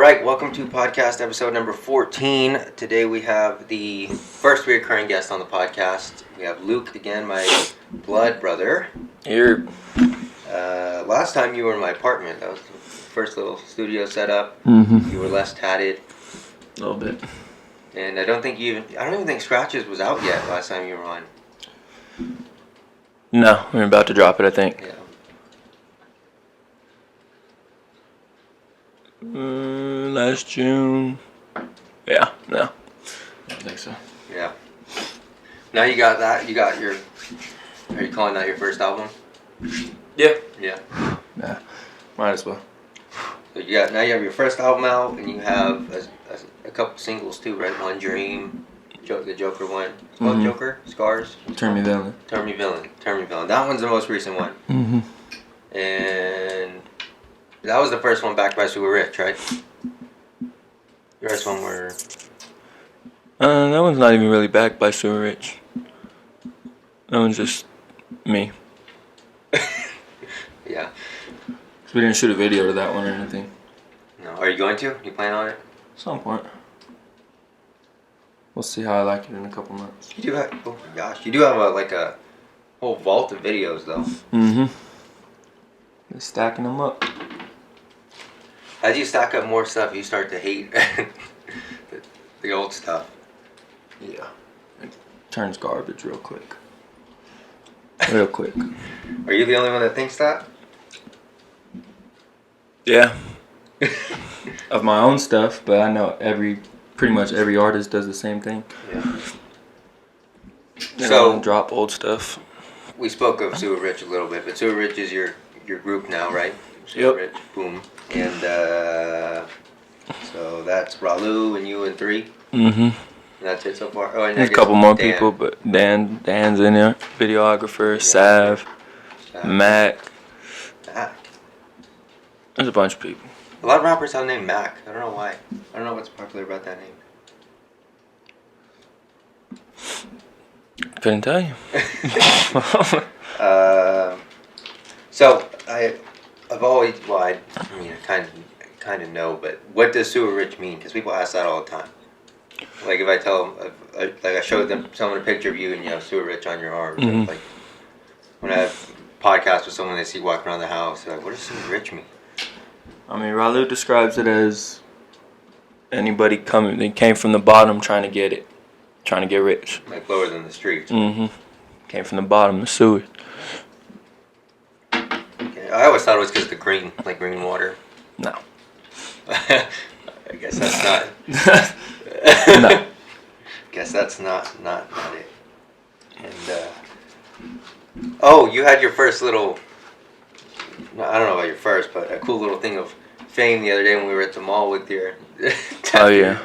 right, welcome to podcast episode number 14. Today we have the first recurring guest on the podcast. We have Luke again, my blood brother. Here. Last time you were in my apartment. That was the first little studio setup. Mm-hmm. You were less tatted. A little bit. And I don't even think Scratches was out yet last time you were on. No, we're about to drop it, I think. Yeah. Last June. Yeah, no. I don't think so. Yeah. Now you got that. You got your. Are you calling that your first album? Yeah. Yeah. Yeah. Might as well. So you have your first album out, and you have a couple singles too, right? One Dream, the Joker one. It's called Joker, Scars. Turn Me Villain. Turn Me Villain. That one's the most recent one. Mm-hmm. And that was the first one backed by Super Rich, right? The rest one were. That one's not even really backed by Super Rich. That one's just me. Yeah. We didn't shoot a video to that one or anything. No. Are you going to? You plan on it? At some point. We'll see how I like it in a couple months. You do have. Oh my gosh! You do have a whole vault of videos though. Mm-hmm. They're stacking them up. As you stack up more stuff, you start to hate the old stuff. Yeah. It turns garbage real quick. Real quick. Are you the only one that thinks that? Yeah. Of my own stuff, but I know pretty much every artist does the same thing. Yeah. They So don't drop old stuff. we spoke of Super Rich a little bit, but Super Rich is your group now, right? Super Yep. Rich, boom, and so that's Ralu and you and three. Mm-hmm. That's it so far. Oh, and I There's a guess couple more Dan. people, but Dan's in there. Videographer, Sav, Mac. Mac. There's a bunch of people. A lot of rappers have the name Mac. I don't know why. I don't know what's popular about that name. Couldn't tell you. So I've always, well, I mean, I kind of know, but what does Super Rich mean? Because people ask that all the time. Like if I tell them, like I showed them someone a picture of you and you have Super Rich on your arm. Mm-hmm. Like when I have podcasts with someone they see walking around the house, they're like, what does Super Rich mean? I mean, Ralu describes it as anybody they came from the bottom trying to get it. Trying to get rich. Like lower than the streets. Mm-hmm. Came from the bottom, the sewage. Okay. I always thought it was because the green, like green water. No. I guess that's not. No. Guess that's not it. And oh, you had your first little. I don't know about your first, but a cool little thing of fame the other day when we were at the mall with your. Oh yeah.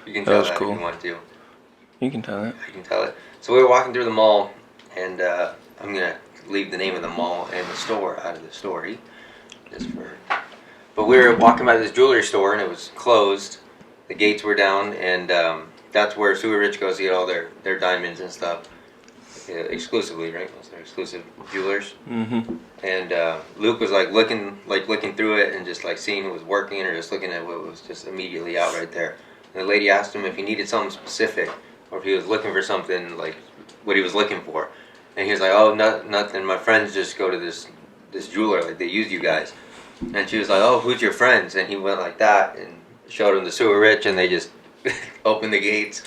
You can That tell was that cool. if you want to. You can tell that. I can tell it. So we were walking through the mall, and I'm gonna leave the name of the mall and the store out of the story, just for. But we were walking by this jewelry store, and it was closed. The gates were down, and that's where Super Rich goes to get all their diamonds and stuff. Exclusively, right? Those are exclusive jewelers. Mm-hmm. And Luke was looking through it and just seeing who was working or just looking at what was just immediately out right there. And the lady asked him if he needed something specific or if he was looking for something like what he was looking for. And he was like, "Oh, nothing. My friends just go to this jeweler. Like they use you guys." And she was like, "Oh, who's your friends?" And he went like that and showed him the Super Rich, and they just opened the gates.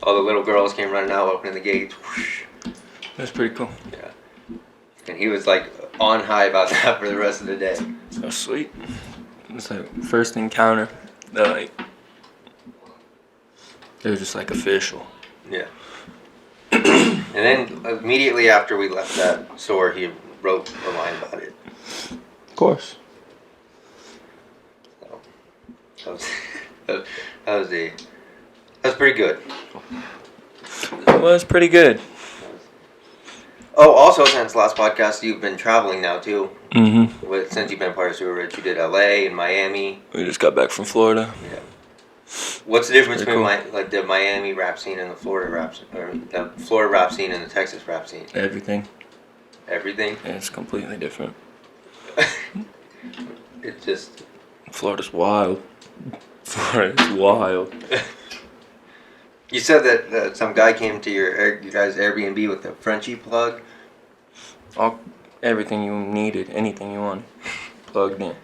All the little girls came running out, opening the gates. Whoosh. That's pretty cool. Yeah. And he was on high about that for the rest of the day. So sweet. It's like first encounter. It was just official. Yeah. And then immediately after we left that store, he wrote a line about it. Of course. So that was pretty good. It was pretty good. Oh, also since last podcast, you've been traveling now too. Mm-hmm. Since you've been part of Super Rich, you did LA and Miami. We just got back from Florida. Yeah. What's the difference Pretty between the Miami rap scene and the Florida rap scene, or the Florida rap scene and the Texas rap scene? Everything. Everything. It's completely different. It's just Florida's wild. It's wild. You said that some guy came to your guys' Airbnb with a Frenchie plug. Everything you needed, anything you wanted, plugged in.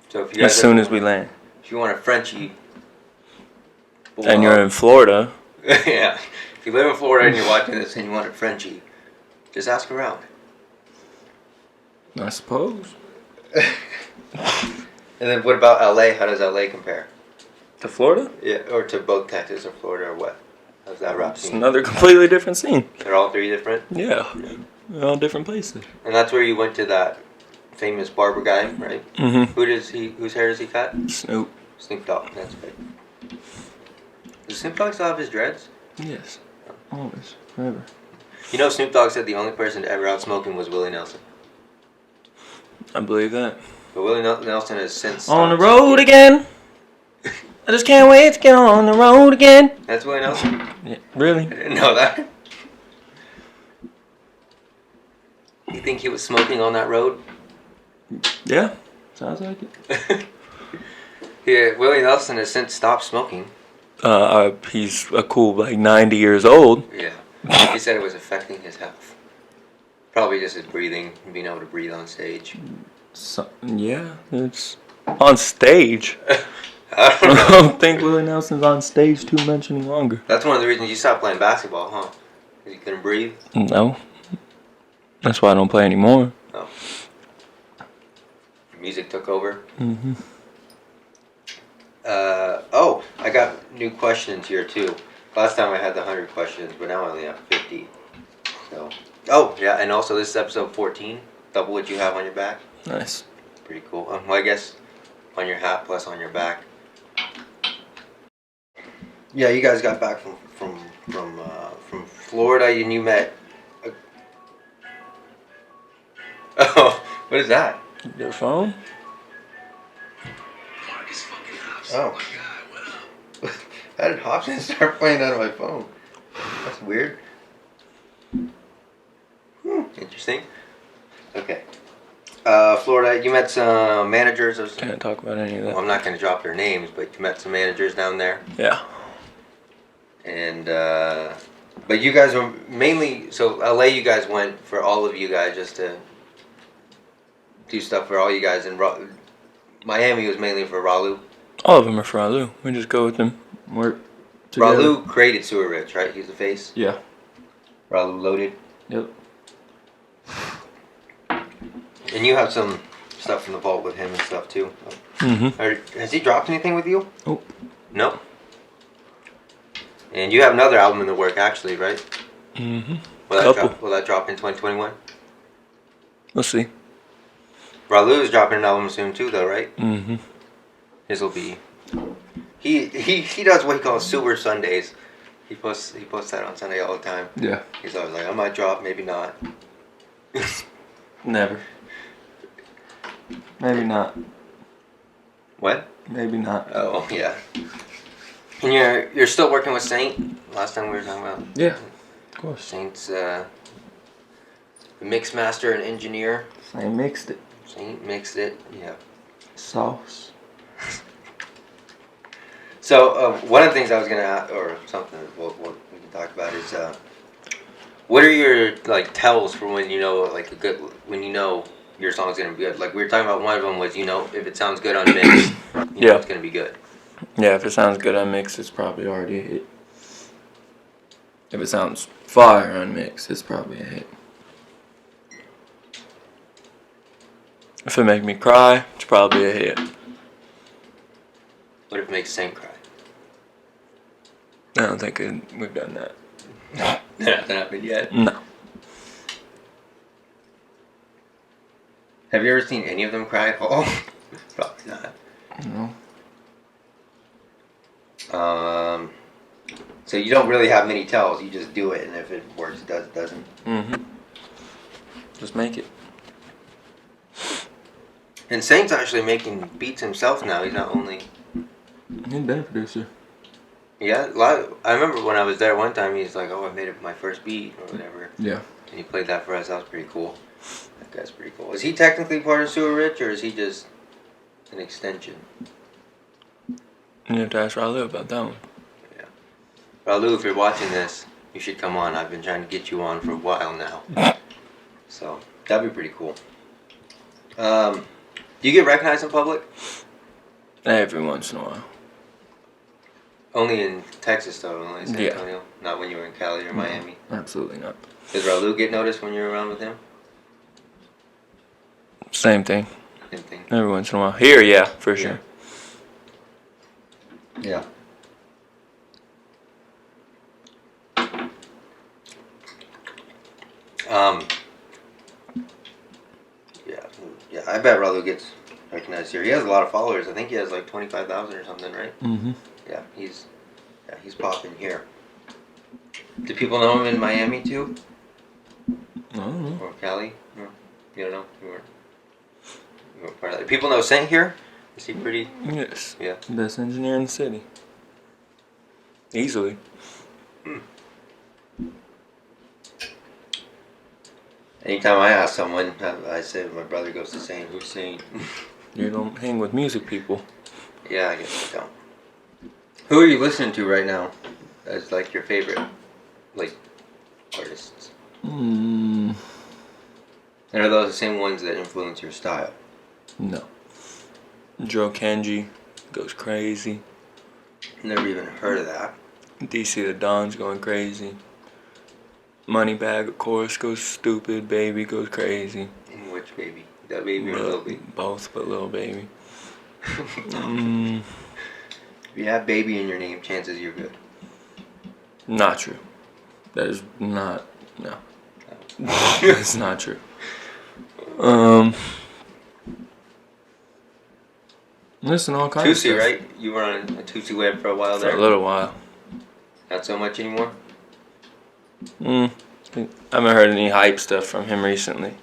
So if you guys As soon as we land. if you want a Frenchie, And you're in Florida. yeah, if you live in Florida and you're watching this and you want a Frenchie, just ask around. I suppose. And then what about LA? How does LA compare? To Florida? Yeah, or to both Texas or Florida or what? How's that rap It's scene? another completely different scene. They're all three different? Yeah. They're all different places. And that's where you went to that famous barber guy, right? Mm-hmm. Whose hair does he cut? Snoop. Snoop Dogg, that's right. Does Snoop Dogg still have his dreads? Yes. Always. Forever. You know, Snoop Dogg said the only person to ever outsmoke him was Willie Nelson. I believe that. But Willie Nelson has since On the stopped road smoking. again. I just can't wait to get on the road again. That's Willie Nelson? Yeah, really? I didn't know that. You think he was smoking on that road? Yeah. Sounds like it. Yeah, Willie Nelson has since stopped smoking. He's a cool, like 90 years old. Yeah. He said it was affecting his health. Probably just his breathing, being able to breathe on stage. So, yeah, it's on stage. I don't I know. don't think Willie Nelson's on stage too much any longer. That's one of the reasons you stopped playing basketball, huh? 'Cause you couldn't breathe? No. That's why I don't play anymore. Oh. Music took over? Mm-hmm. I got new questions here too. Last time I had the 100 questions, but now I only have 50. So, oh yeah, and also this is episode 14. Double what you have on your back. Nice. Pretty cool. Well, I guess on your hat plus on your back. Yeah, you guys got back from Florida, and you met. Oh, what is that? Your phone? Oh. How did Hobson start playing out of my phone? That's weird. Interesting. Okay. Florida, you met some managers. Can't talk about any of that. Well, I'm not going to drop their names, but you met some managers down there. Yeah. And, but you guys were mainly, so LA you guys went for all of you guys just to do stuff for all you guys. And Miami was mainly for Ralu. All of them are for Ralu. We just go with them. Work together. Ralu created Sewer Rich, right? He's the face. Yeah. Ralu Loaded. Yep. And you have some stuff from the vault with him and stuff too. Mm-hmm. Has he dropped anything with you? Nope. No. And you have another album in the work, actually, right? Mm-hmm. Will that drop in 2021? We'll see. Ralu is dropping an album soon too, though, right? Mm-hmm. His will be. He does what he calls Sewer Sundays. He posts that on Sunday all the time. Yeah. He's always like, I might drop, maybe not. Never. Maybe not. What? Maybe not. Oh yeah. And you're still working with Saint? Last time we were talking about. Yeah. Of course. Saint's the mix master and engineer. I mixed it. Saint mixed it. Yeah. Sauce. So one of the things I was gonna ask, or something what we can talk about is what are your like tells for when you know like when you know your song's gonna be good? Like we were talking about, one of them was if it sounds good on mix, you know it's gonna be good. Yeah, if it sounds good on mix, it's probably already a hit. If it sounds fire on mix, it's probably a hit. If it make me cry, it's probably a hit. What if it makes Saint cry? I don't think we've done that. That hasn't happened yet. No. Have you ever seen any of them cry at all? Probably not. No. So you don't really have many tells. You just do it, and if it works, it does. It doesn't. Mm-hmm. Just make it. And Saint's actually making beats himself now. He's not only. He's been a producer. Yeah, I remember when I was there one time, he's like, "Oh, I made it my first beat or whatever." Yeah. And he played that for us. That was pretty cool. That guy's pretty cool. Is he technically part of Sewer Rich, or is he just an extension? You have to ask Ralu about that one. Ralu, if you're watching this, you should come on. I've been trying to get you on for a while now. So, that'd be pretty cool. Do you get recognized in public? Every once in a while. Only in Texas, though, only in San Yeah. Antonio? Not when you were in Cali or Miami? Absolutely not. Does Ralu get noticed when you're around with him? Same thing. Same thing. Every once in a while. Here, yeah, for sure. Yeah. Yeah, I bet Ralu gets recognized here. He has a lot of followers. I think he has like 25,000 or something, right? Mm-hmm. Yeah, he's popping here. Do people know him in Miami too? I don't know. Or Cali? No, you don't know. You weren't part of that. People know Saint here. Is he pretty? Yes. Yeah. Best engineer in the city. Easily. Anytime I ask someone, I say my brother goes to Saint. Who's Saint? You don't hang with music people. Yeah, I guess I don't. Who are you listening to right now? As like your favorite, like, artists? Mm, And are those the same ones that influence your style? no. Joe Kenji goes crazy. Never even heard of that. DC the Don's going crazy. Moneybag, of course, goes stupid. Baby goes crazy. Which baby? That baby or little baby? Both, but little baby. If you have baby in your name, chances you're good. Not true. That is not. No. That's not true. Listen, all kinds of Tusi, stuff. right? You were on a Tusi web for a while For there. a little while. Not so much anymore. I haven't heard any hype stuff from him recently.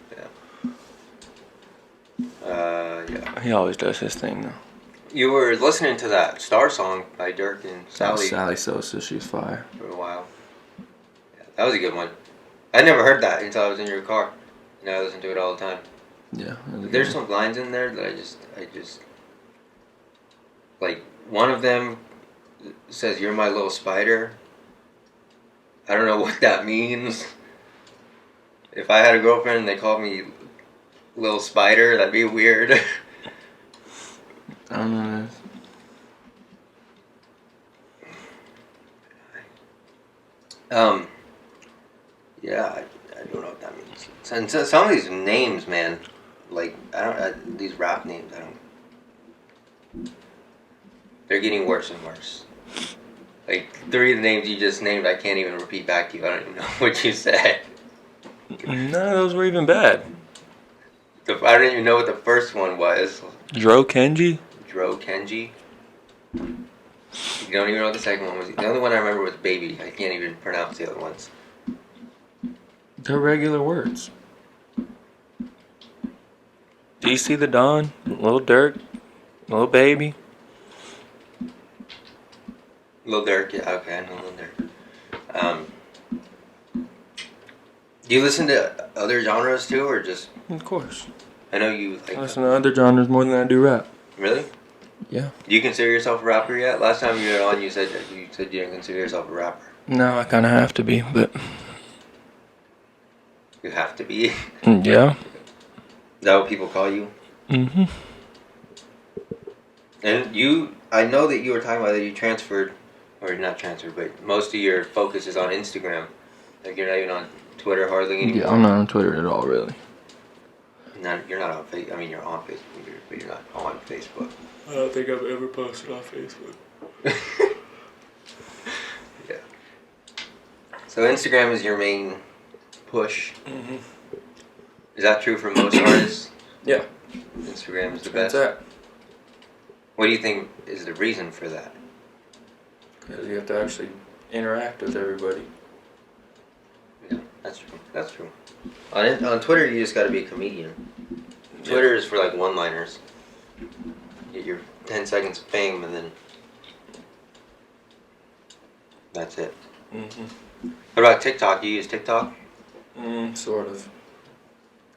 Yeah. He always does his thing though. You were listening to that Star song by Dirk and Sally Sally Sosa, she's fire. for a while. Yeah, that was a good one. I never heard that until I was in your car. Now I listen to it all the time. Yeah. There's some lines in there that I just like. One of them says, "You're my little spider." I don't know what that means. If I had a girlfriend and they called me Little Spider, that'd be weird. I don't know. Yeah, I don't know what that means. And so some of these names, man, like these rap names, they're getting worse and worse. Like 3 of the names you just named, I can't even repeat back to you. I don't even know what you said. None of those were even bad. I don't even know what the first one was. Joe Kenji? Dro Kenji. You don't even know what the second one was. The only one I remember was Baby. I can't even pronounce the other ones. They're regular words. DC the Don, Little Dirk, Little Baby. Lil Durk, yeah, okay, I know Lil Durk. Do you listen to other genres too, or just? Of course. I know you like. I listen to other genres more than I do rap. Really? Yeah. Do you consider yourself a rapper yet? Last time you were on, you said you didn't consider yourself a rapper. No, I kind of have to be, but You have to be. yeah. Is that what people call you? Mm-hmm. And I know that you were talking about that you transferred, or not transferred, but most of your focus is on Instagram. Like you're not even on Twitter hardly anymore. Yeah, I'm not on Twitter at all, really. You're not on Facebook. I mean, you're on Facebook, but you're not on Facebook. I don't think I've ever posted on Facebook. Yeah. So Instagram is your main push. Mm-hmm. Is that true for most artists? Yeah. Instagram is the That's best. that. What do you think is the reason for that? Because you have to actually interact with everybody. Yeah, that's true. That's true. On Twitter, you just got to be a comedian. Twitter is for like one-liners. Get your 10 seconds of fame, and then that's it. Mm-hmm. What about TikTok? You use TikTok? Sort of.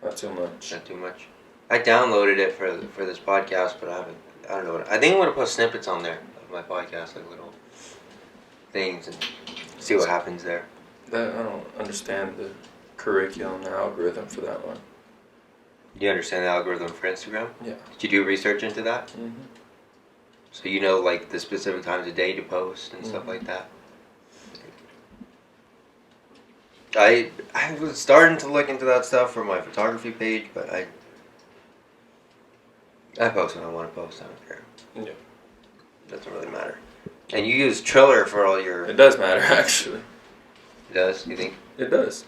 Not too much. Not too much. I downloaded it for this podcast, but I don't know. I think I'm gonna put snippets on there of my podcast, like little things, and see what happens there. That I don't understand the curriculum, the algorithm for that one. Do you understand the algorithm for Instagram? Yeah. Did you do research into that? Mm-hmm. So you know like the specific times of day to post and stuff Mhm. like that? I was starting to look into that stuff for my photography page, but I post when I want to post. I don't care. Yeah. Doesn't really matter. And you use Triller for all your... It does matter, actually. It does? You think? It does.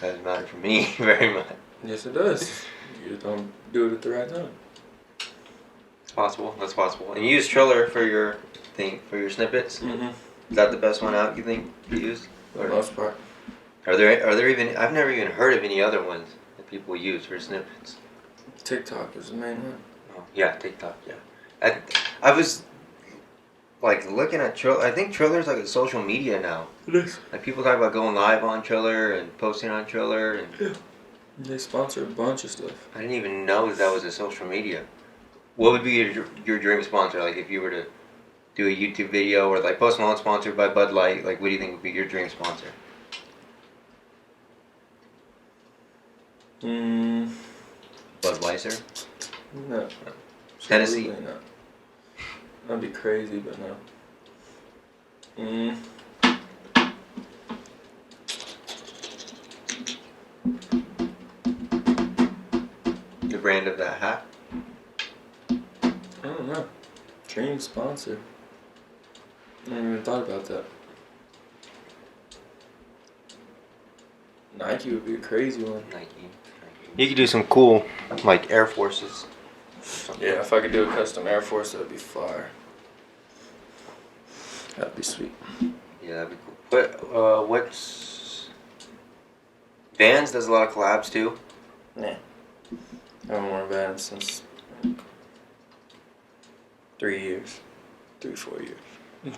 Doesn't matter for me very much. Yes, it does. You just don't do it at the right time. It's possible. That's possible. And you use Triller for your thing, for your snippets? Mm-hmm. Is that the best one out, you think, you use? For the most part. Are there even... I've never even heard of any other ones that people use for snippets. TikTok is the main one. Oh, yeah, TikTok, yeah. I was, like, looking at Triller. I think Triller's like a social media now. It is. Like, people talk about going live on Triller and posting on Triller. And Yeah. They sponsor a bunch of stuff. I didn't even know that was a social media. What would be your dream sponsor? Like, if you were to do a YouTube video or, like, Post Malone sponsored by Bud Light, like, what do you think would be your dream sponsor? Budweiser? No. Tennessee? Absolutely not. That'd be crazy, but no. The brand of that hat? I don't know. Dream sponsor. I haven't even thought about that. Nike would be a crazy one. Nike. You could do some cool, like, Air Forces. Yeah, if I could do a custom Air Force, that'd be fire. That'd be sweet. Yeah, that'd be cool. What's... Vans does a lot of collabs, too. Yeah. I haven't worn Vans since 3 years. 3-4 years.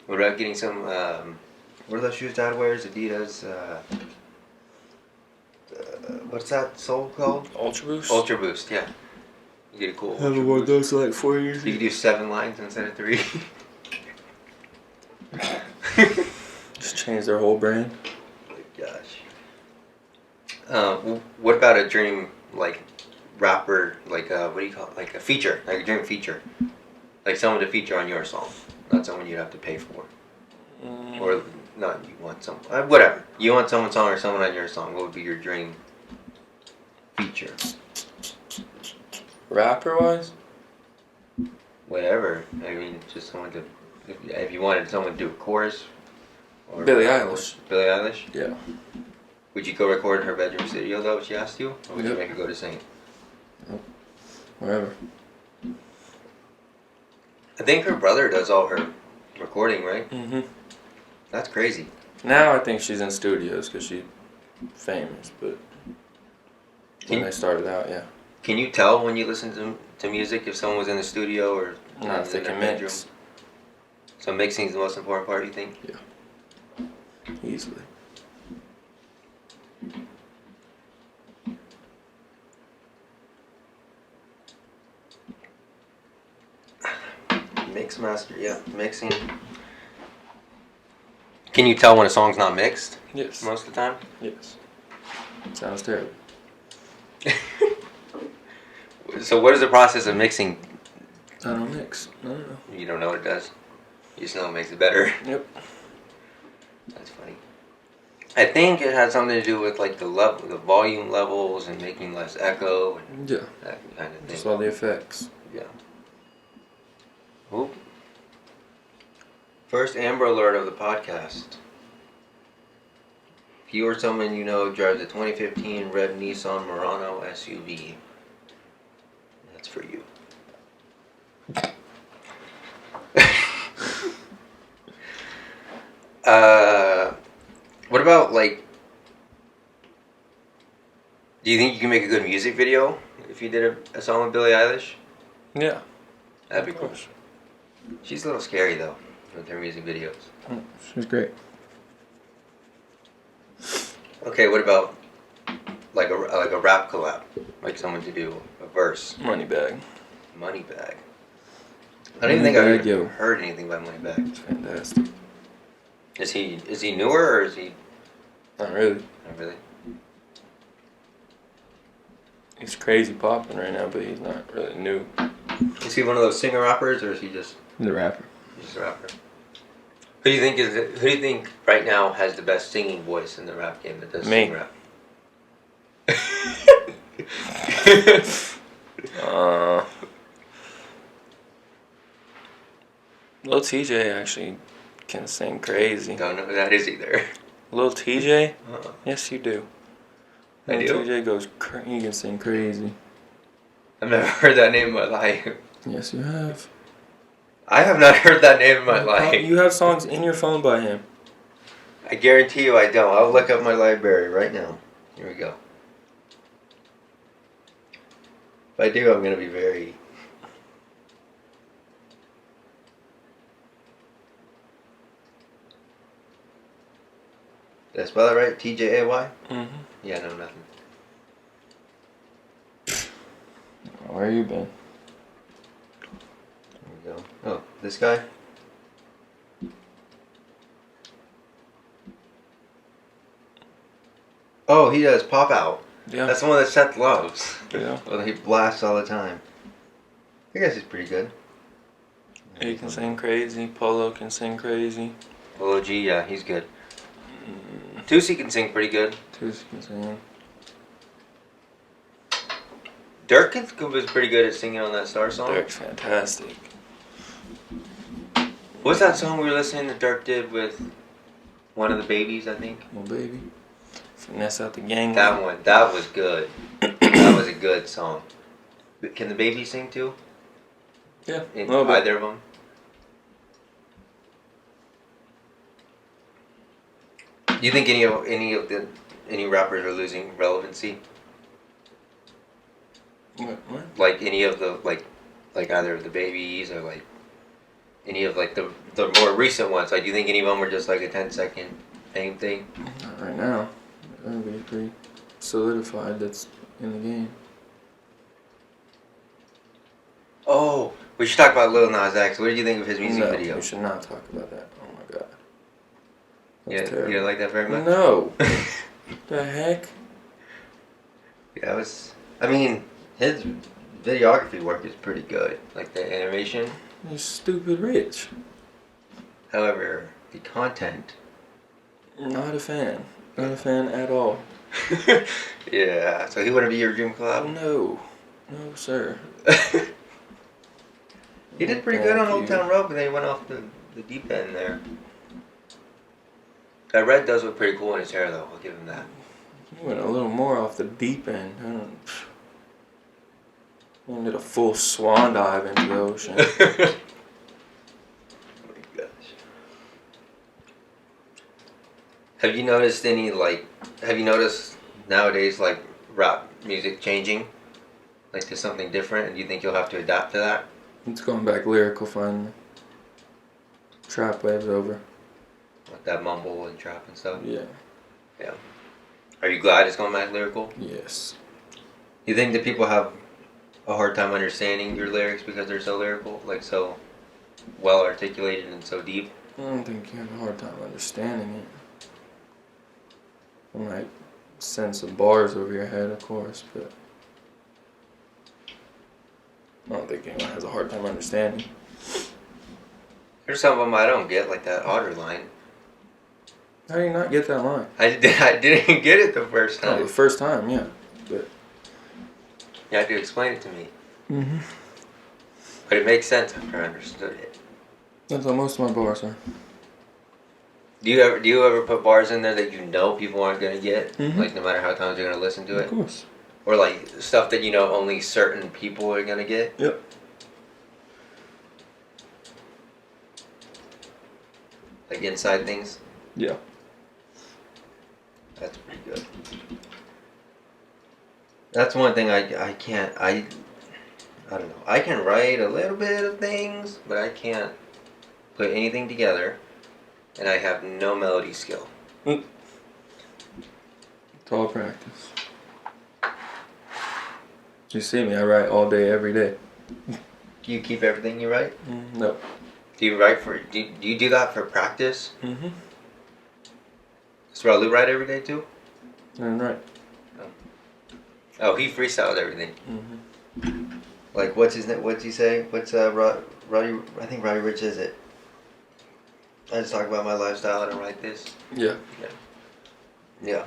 What about getting some, what are those shoes Dad wears? Adidas, what's that sole called? Ultra Boost? Ultra Boost, yeah. You get a cool I Ultra haven't worn Boost. those in like 4 years. You could do 7 lines instead of 3. Just change their whole brand. Oh my gosh. What about a dream, like, rapper, like, what do you call it? Like a feature, like a dream feature. Like someone to feature on your song, not someone you'd have to pay for. Or not, you want some, whatever. You want someone's song or someone on your song. What would be your dream feature? Rapper wise? Whatever. I mean, just someone to, if you wanted someone to do a chorus. Or Billie Eilish. Billie Eilish? Yeah. Would you go record in her bedroom studio though if she asked you? Or would you Yep. make her go to sing? Wherever. I think her brother does all her recording, right? Mm-hmm. That's crazy. Now I think she's in studios because she's famous, but when they started out, yeah. Can you tell when you listen to music if someone was in the studio or Not if they in their can bedroom? mix. So mixing is the most important part, you think? Easily. Mix master, yeah, mixing. Can you tell when a song's not mixed Yes. most of the time? Yes. Sounds terrible. So what is the process of mixing? I don't mix. No. You don't know what it does. You just know it makes it better. Yep. That's funny. I think it had something to do with like the volume levels and making less echo and Yeah. that kind of thing. Just all the effects. Yeah. Oop. First Amber Alert of the podcast. If you or someone you know drives a 2015 red Nissan Murano SUV, that's for you. What about like? Do you think you can make a good music video if you did a song with Billie Eilish? Yeah. That'd be cool. She's a little scary though with her music videos. She's great. Okay, what about like a rap collab, like someone to do a verse? Moneybag. Moneybag. I don't even think I've Moneybagg ever Yo. heard anything by Moneybagg. It's fantastic. Is he newer or is he Not really. not really? He's crazy popping right now, but he's not really new. Is he one of those singer rappers or is he just He's a rapper. a rapper? Who do you think right now has the best singing voice in the rap game that does Me. sing rap? Lil TJ actually can sing crazy. Don't know who that is either. Lil TJ? Uh-uh. Yes, you do. I Lil do? TJ goes, he can sing crazy. I've never heard that name in my life. Yes, you have. I have not heard that name in my life. You have songs in your phone by him. I guarantee you I don't. I'll look up my library right now. Here we go. If I do, I'm going to be very... Did I spell that right? TJAY? Mm-hmm. Yeah, no, nothing. Where you been? There we go. Oh, this guy? Oh, he does Pop Out. Yeah. That's the one that Seth loves. Yeah. Well, he blasts all the time. I guess he's pretty good. He can sing crazy. Polo can sing crazy. Polo G, yeah, he's good. Tusi can sing pretty good. Tusi can sing. Dirk was pretty good at singing on that Star song. Dirk's fantastic. What's that song we were listening that Dirk did with one of the babies, I think? Oh, baby. Finesse out the gang. That one. That was good. That was a good song. Can the baby sing too? Yeah. In little bit. either of them? Do you think any rappers are losing relevancy? What? Like any of the like either of the babies or like any of like the more recent ones? Like, do you think any of them were just like a 10-second fame thing? Not right now. Everybody's pretty solidified that's in the game. Oh, we should talk about Lil Nas X. What did you think of his music No, video? we should not talk about that. Oh my god. Yeah, That's you terrible. didn't like that very much? No. The heck? Yeah, it was. I mean, his videography work is pretty good. Like the animation. You stupid rich. However, the content. Not a fan. Not a fan at all. Yeah, so he wouldn't be your dream collab? No. No, sir. He did pretty good on Old Town Road, but then he went off the deep end there. That red does look pretty cool in his hair, though. I'll give him that. You went a little more off the deep end. You did a full swan dive into the ocean. Oh my gosh. Have you noticed nowadays, like, rap music changing? Like, to something different, and do you think you'll have to adapt to that? It's going back lyrical finally. Trap wave's over. Like that mumble and trap and stuff? Yeah. Yeah. Are you glad it's going back lyrical? Yes. You think that people have a hard time understanding your lyrics because they're so lyrical? Like, so well articulated and so deep? I don't think you have a hard time understanding it. I might send some bars over your head, of course, but I don't think anyone has a hard time understanding. There's some of them I don't get, like that otter line. How do you not get that line? I didn't get it the first Oh, time. the first time, yeah. But You had to explain it to me. mm-hmm. But it makes sense after I understood it. That's how most of my bars are. Do you ever put bars in there that you know people aren't gonna get? Mhm. Like, no matter how times they're gonna listen to Of it? course. Or like stuff that you know only certain people are gonna get? Yep. Like inside things? Yeah. That's pretty good. That's one thing I don't know. I can write a little bit of things, but I can't put anything together, and I have no melody skill. It's all practice. You see me, I write all day, every day. Do you keep everything you write? No. Do you write for? Do you do that for practice? Mm-hmm. Does Ralu write every day too? That's right. Oh, he freestyles everything. Mm-hmm. Like, what's his name? What's he say? What's Roddy? I think Roddy Rich is it. I just talk about my lifestyle and I write this. Yeah. Yeah.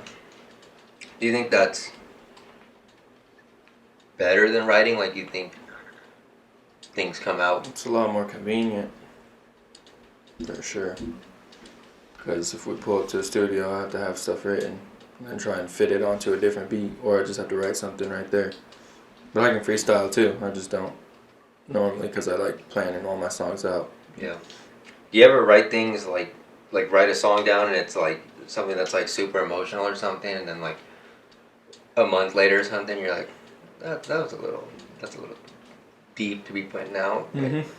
Do you think that's better than writing? Like, you think things come out? It's a lot more convenient. For sure. Because if we pull up to the studio, I have to have stuff written and try and fit it onto a different beat, or I just have to write something right there. But I can freestyle too. I just don't normally because I like planning all my songs out. Yeah. Do you ever write things like write a song down and it's like something that's like super emotional or something, and then like a month later or something, you're like, that's a little deep to be putting out. Mm-hmm.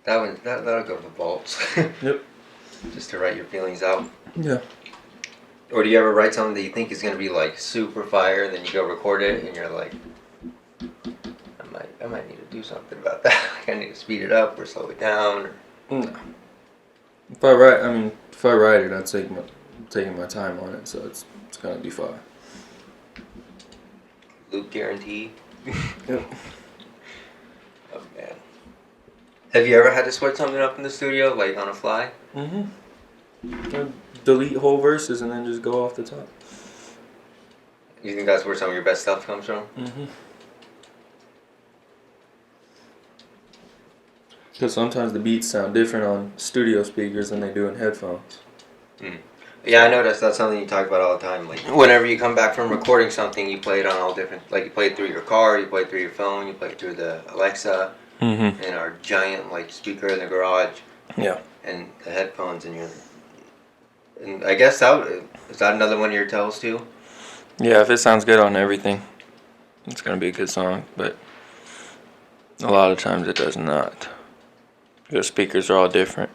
That'll go to the vaults. Yep. Just to write your feelings out. Yeah. Or do you ever write something that you think is gonna be like super fire, and then you go record it, and you're like, I might need to do something about that. Like, I need to speed it up or slow it down. Or... No. If I write it, I'm taking my time on it, so it's gonna be fire. Loop guarantee. Yep. Oh man. Have you ever had to switch something up in the studio, like on a fly? Mm-hmm. Delete whole verses and then just go off the top. You think that's where some of your best stuff comes from? Mm-hmm. Because sometimes the beats sound different on studio speakers than they do in headphones. Mm. Yeah, I noticed that's something you talk about all the time. Like, whenever you come back from recording something, you play it on all different. Like, you play it through your car, you play it through your phone, you play it through the Alexa, Mm-hmm. and our giant like speaker in the garage. Yeah. And the headphones in your. And I guess is that another one of your tells too? Yeah, if it sounds good on everything, it's gonna be a good song. But a lot of times it does not. Your speakers are all different.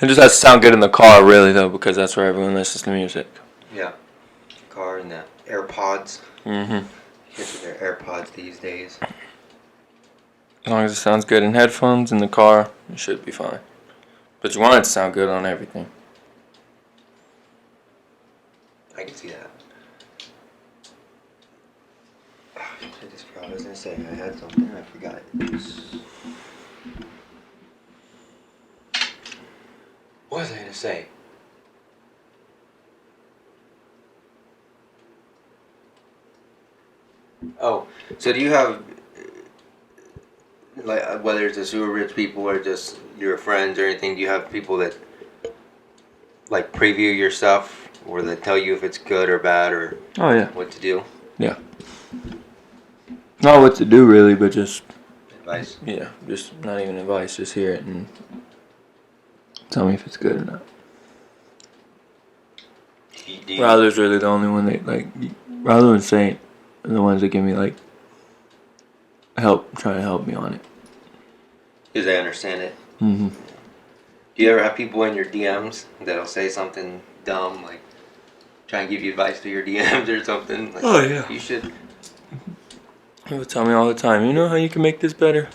It just has to sound good in the car, really, though, because that's where everyone listens to music. Yeah. Car and the AirPods. Mm-hmm. Kids with their AirPods these days. As long as it sounds good in headphones in the car, it should be fine. But you want it to sound good on everything. I can see that. I just forgot what I was gonna say. I had something. I forgot it. What was I gonna say? Oh, so do you have like whether it's the super rich people or just your friends or anything? Do you have people that like preview your stuff or that tell you if it's good or bad or Oh, yeah. what to do? Yeah. Not what to do, really, but just... Advice. Yeah, just not even advice. Just hear it and tell me if it's good or not. Do you- Rather's really the only one that, like... Rather and Saint are the ones that give me, like... try to help me on it. Because they understand it. Mm-hmm. Do you ever have people in your DMs that'll say something dumb, like try and give you advice through your DMs or something? Like, Oh, yeah. You should. People tell me all the time, you know how you can make this better?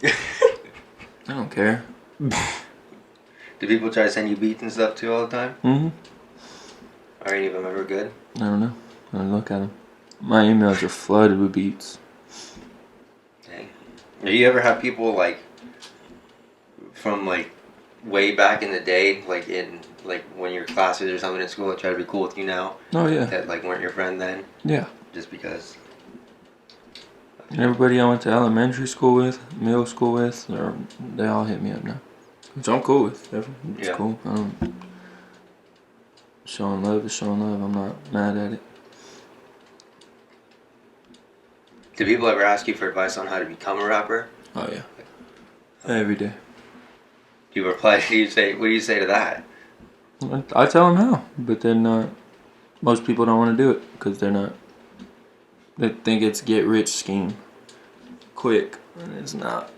I don't care. Do people try to send you beats and stuff too all the time? Mm-hmm. Are any of them ever good? I don't know. I don't look at them. My emails are flooded with beats. Dang. Do you ever have people like from like way back in the day, like in like when your classes or something in school that try to be cool with you now? Oh, yeah. That like weren't your friend then? Yeah. Just because. And everybody I went to elementary school with, middle school with, they all hit me up now. Which I'm cool with. It's Yeah. cool. Showing love is showing love. I'm not mad at it. Do people ever ask you for advice on how to become a rapper? Oh, yeah. Every day. Do you reply? Do you say? What do you say to that? I tell them how, but then most people don't want to do it because they're not. They think it's get rich scheme, quick, and it's not.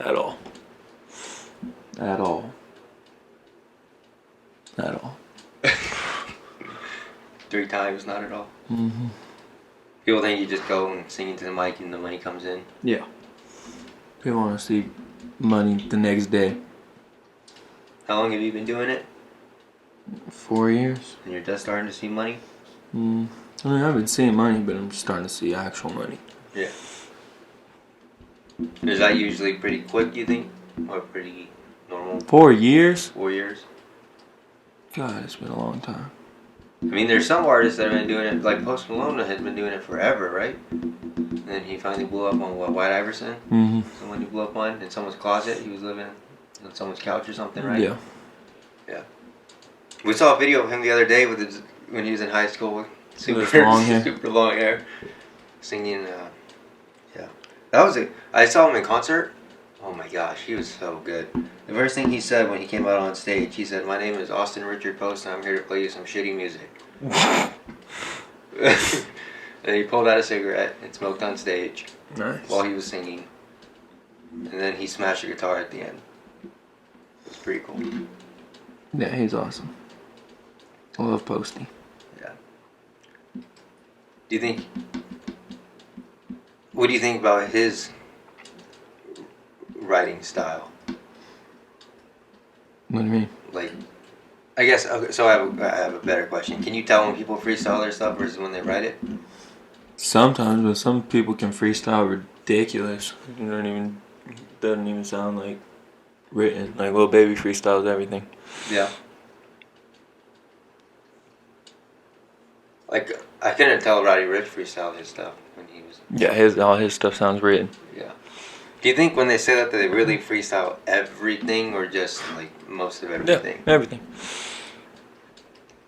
At all. At all. At all. 3 times, not at all. Mm-hmm. People think you just go and sing into the mic and the money comes in. Yeah. People want to see money the next day. How long have you been doing it? 4 years. And you're just starting to see money? I mean, I've been seeing money, but I'm just starting to see actual money. Yeah. Is that usually pretty quick, you think? Or pretty normal? 4 years? 4 years? God, it's been a long time. I mean, there's some artists that have been doing it, like Post Malone has been doing it forever, right? And then he finally blew up on, White Iverson? Mm-hmm. Someone he blew up on in someone's closet. He was living on someone's couch or something, right? Yeah. Yeah. We saw a video of him the other day with when he was in high school with Super long hair. super long hair, singing. Yeah, that was it. I saw him in concert. Oh my gosh, he was so good. The first thing he said when he came out on stage, he said, "My name is Austin Richard Post, and I'm here to play you some shitty music." And he pulled out a cigarette and smoked on stage Nice. while he was singing, and then he smashed a guitar at the end. It was pretty cool. Yeah, he's awesome. I love Posty. Yeah. What do you think about his writing style? What do you mean? Like, I guess, okay, so I have a better question. Can you tell when people freestyle their stuff versus when they write it? Sometimes, but some people can freestyle ridiculous. You doesn't even sound like written. Like Lil Baby freestyles everything. Yeah. Like, I couldn't tell Roddy Ricch freestyled his stuff when he was... Yeah, all his stuff sounds written. Yeah. Do you think when they say that they really freestyle everything or just, like, most of everything? Yeah, everything.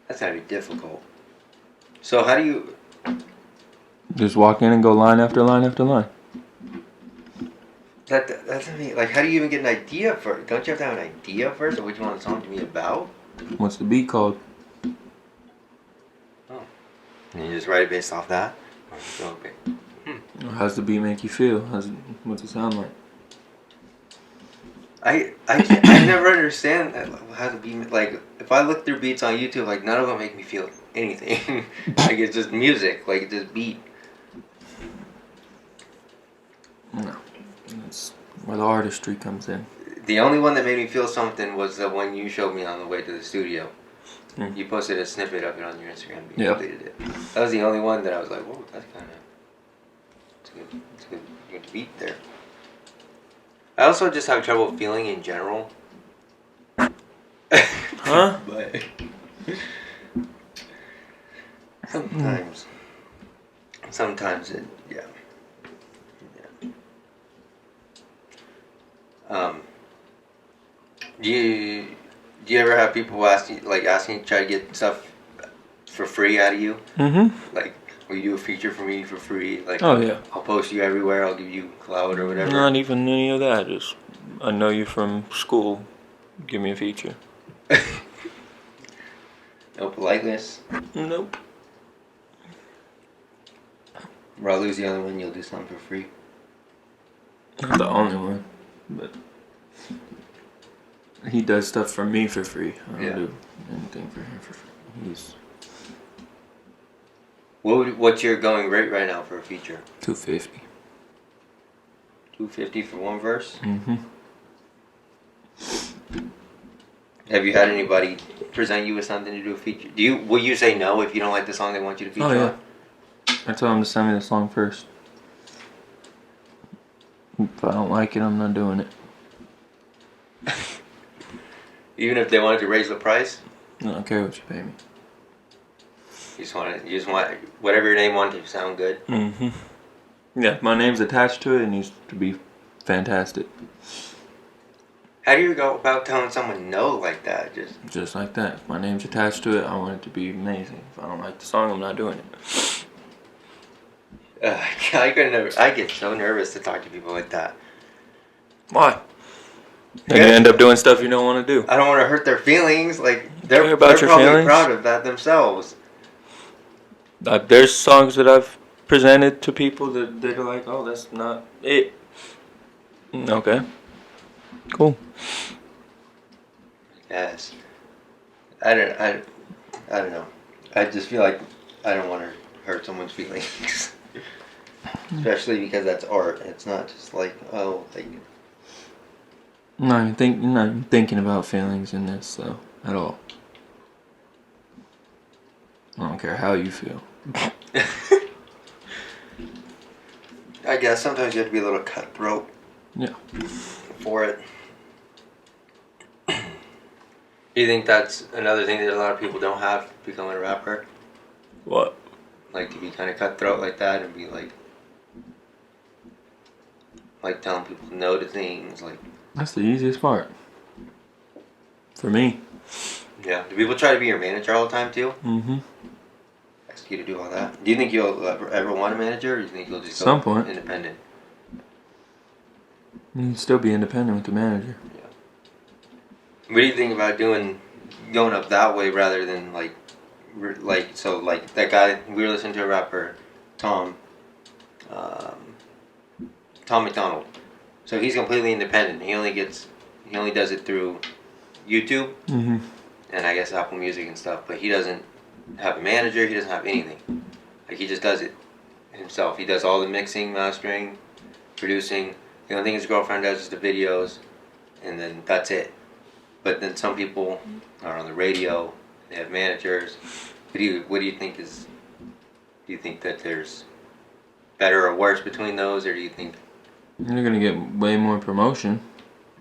That's gotta be difficult. So how do you... Just walk in and go line after line after line. That's I mean, like, how do you even get an idea first? Don't you have to have an idea first of what you want the song to be about? What's the beat called? Oh. And you just write it based off that? Okay. How's the beat make you feel? What's it sound like? I never understand how the beat, like, if I look through beats on YouTube, like, none of them make me feel anything. Like, it's just music, like, it's just beat. No. That's where the artistry comes in. The only one that made me feel something was the one you showed me on the way to the studio. You posted a snippet of it on your Instagram. You deleted it. That was the only one that I was like, whoa, that's kind of... It's a good beat there. I also just have trouble feeling in general. Huh? But... Sometimes it, yeah. Do you ever have people asking try to get stuff for free out of you? Mm-hmm. Like, will you do a feature for me for free? Like, Oh, yeah. I'll post you everywhere. I'll give you clout or whatever. Not even any of that. Just, I know you from school. Give me a feature. No politeness. Nope. Ralu's the only one you'll do something for free. Not the only one, but he does stuff for me for free. I don't do anything for him for free. What's your going rate right now for a feature? $250. $250 for one verse? Mm-hmm. Have you had anybody present you with something to do a feature? Will you say no if you don't like the song they want you to feature on? I told him to send me the song first. If I don't like it, I'm not doing it. Even if they wanted to raise the price? I don't care what you pay me. You just want whatever your name wanted to sound good? Mm-hmm. Yeah, if my name's attached to it, it needs to be fantastic. How do you go about telling someone no like that? Just like that. If my name's attached to it, I want it to be amazing. If I don't like the song, I'm not doing it. I get so nervous to talk to people like that. Why? And you end up doing stuff you don't want to do. I don't want to hurt their feelings. Like, they're Care about your probably feelings? proud of that themselves. There's songs that I've presented to people that they're like, oh, that's not it. Okay. Cool. Yes. I don't know. I just feel like I don't want to hurt someone's feelings. especially because that's art. It's not just like, oh, like, You're not even thinking about feelings in this, so at all. I don't care how you feel. I guess sometimes you have to be a little cutthroat. Yeah. For it. Do you think that's another thing that a lot of people don't have becoming a rapper? What? Like to be kind of cutthroat like that and be like telling people no to things, like. That's the easiest part. For me. Yeah. Do people try to be your manager all the time too? Mm-hmm. Ask you to do all that. Do you think you'll ever want a manager, or do you think you'll just go Some point. independent? You can still be independent with the manager. Yeah. What do you think about going up that way rather than like that guy we were listening to a rapper, Tom, um, Tom McDonald. So he's completely independent. He only does it through YouTube Mm-hmm. and I guess Apple Music and stuff. But he doesn't have a manager. He doesn't have anything. Like he just does it himself. He does all the mixing, mastering, producing. The only thing his girlfriend does is the videos, and then that's it. But then some people are on the radio. They have managers. What do you think is? Do you think that there's better or worse between those, or do you think? You're gonna get way more promotion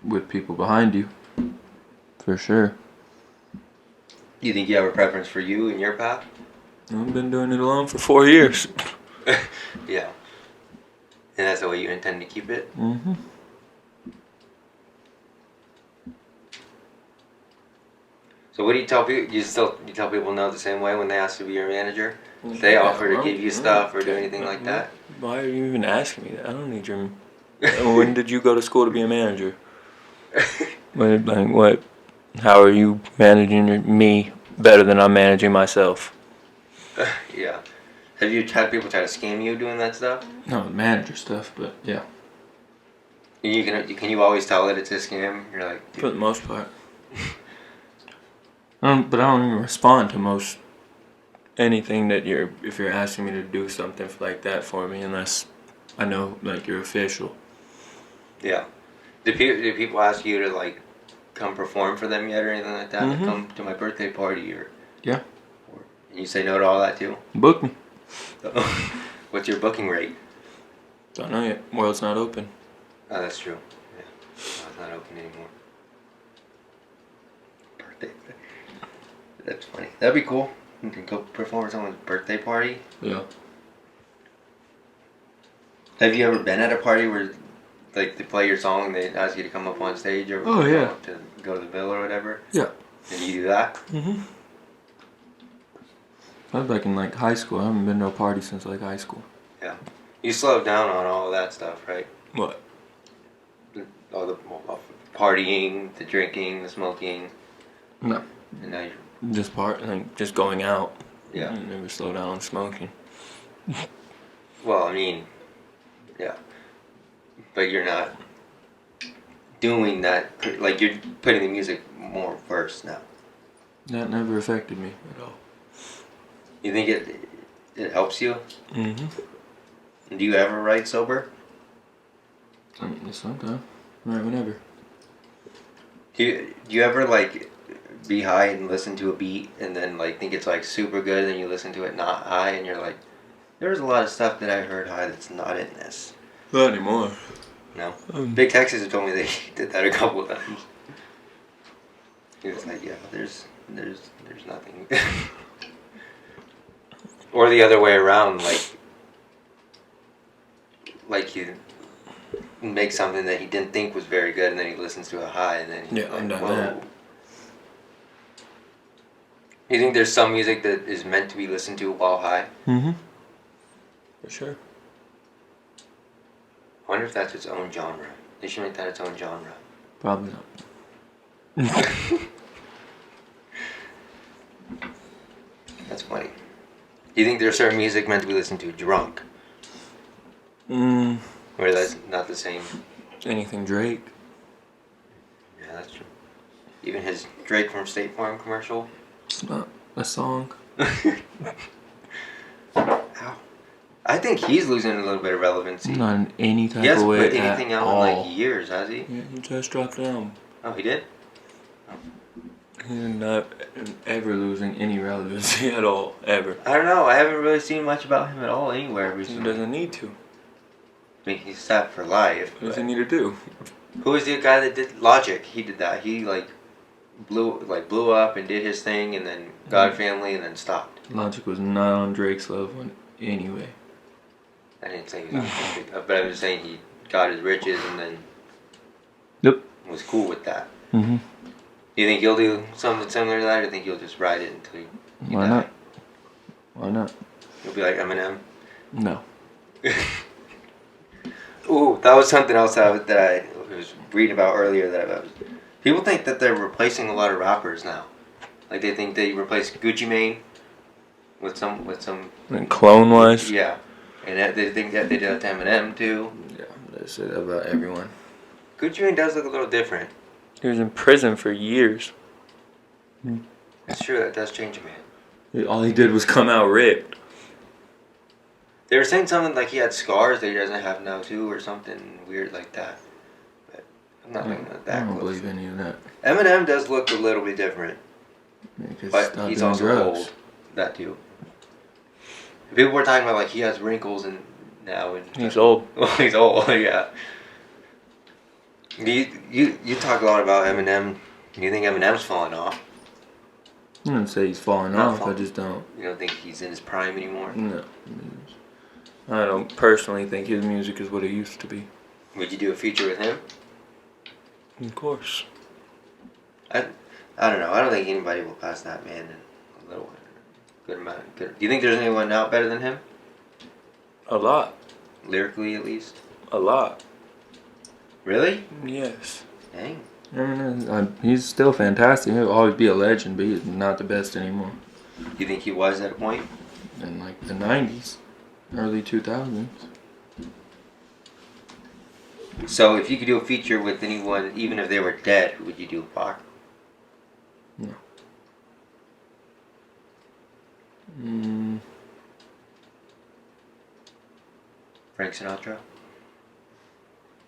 with people behind you. For sure. Do you think you have a preference for you and your path? I've been doing it alone for 4 years. Yeah. And that's the way you intend to keep it? Mm-hmm. So what do you tell people? You tell people no the same way when they ask to be your manager? If they offer to give you stuff or do anything like that? Why are you even asking me that? I don't need your... When did you go to school to be a manager? What? How are you managing me better than I'm managing myself? Yeah. Have you had people try to scam you doing that stuff? No, manager stuff, but yeah. Can you always tell that it's a scam? You're like, dude. For the most part. But I don't even respond to most anything that if you're asking me to do something like that for me, unless I know like you're official. Yeah. Do people ask you to like come perform for them yet or anything like that? Mm-hmm. Like, come to my birthday party or? Yeah. And you say no to all that too? Book me. What's your booking rate? Don't know yet. World's not open. Oh, that's true. Yeah. Oh, it's not open anymore. Birthday. That's funny. That'd be cool. You can go perform at someone's birthday party. Yeah. Have you ever been at a party where, like, they play your song and they ask you to come up on stage or Oh, yeah. to go to the bill or whatever? Yeah. And you do that? Mm-hmm. I was back in like high school. I haven't been to a party since like high school. Yeah. You slowed down on all of that stuff, right? What? All the partying, the drinking, the smoking. No. And now you're... Just going out. Yeah. I never slow down on smoking. Well, I mean, yeah. But you're not doing that, like you're putting the music more first now. That never affected me at all. You think it helps you? Mm-hmm. Do you ever write sober? Sometimes. Right, whenever. Do you ever like be high and listen to a beat and then like think it's like super good and then you listen to it not high and you're like, there's a lot of stuff that I heard high that's not in this. Not anymore. No. Big Texas has told me they did that a couple of times. He was like, yeah, there's nothing. Or the other way around, like you make something that he didn't think was very good and then he listens to a high and then he's Yeah, like, I've done whoa. that. You think there's some music that is meant to be listened to while high? Mm-hmm. For sure. I wonder if that's its own genre. They should make that its own genre. Probably not. That's funny. Do you think there's certain music meant to be listened to drunk? Or that's not the same? Anything Drake. Yeah, that's true. Even his Drake from State Farm commercial? It's not a song. Ow. I think he's losing a little bit of relevancy. Not in any type He hasn't of way put anything at out all. in like years, has he? Yeah, he just dropped down. Oh, he did? He's not ever losing any relevancy at all, ever. I don't know. I haven't really seen much about him at all anywhere He recently. doesn't need to. I mean, he's set for life. What does he need to do? Who was the guy that did Logic? He did that. He blew up and did his thing, and then God Family, and then stopped. Logic was not on Drake's level in any way. I didn't say he was on but I was saying he got his riches and then Yep. was cool with that. Mm-hmm. You think he'll do something similar to that, or do you think he'll just ride it until you Why die? not? Why not? He'll be like Eminem. No. Ooh, that was something else that I was reading about earlier. People think that they're replacing a lot of rappers now. Like they think they replace Gucci Mane with some. And clone wise? Yeah, and that they think that they did that to Eminem too. Yeah, they say that about everyone. Gucci Mane does look a little different. He was in prison for years. It's true, that does change a man. All he did was come out ripped. They were saying something like he had scars that he doesn't have now too, or something weird like that. But I'm not looking at that I don't close. believe any of that. Eminem does look a little bit different, Yeah, but he's also old. That too. People were talking about like he has wrinkles and now and He's old. Well, he's old. Yeah. You talk a lot about Eminem. Do you think Eminem's falling off? I don't say he's falling Not off. falling. I just don't. You don't think he's in his prime anymore? No. I don't personally think his music is what it used to be. Would you do a feature with him? Of course. I don't know. I don't think anybody will pass that man in a little good amount. Good. Do you think there's anyone out better than him? A lot. Lyrically, at least. A lot. Really? Yes. Dang. I mean, he's still fantastic. He'll always be a legend, but he's not the best anymore. You think he was at a point? In like the 90s, early 2000s. So if you could do a feature with anyone, even if they were dead, who would you do, Pac? No. Frank Sinatra?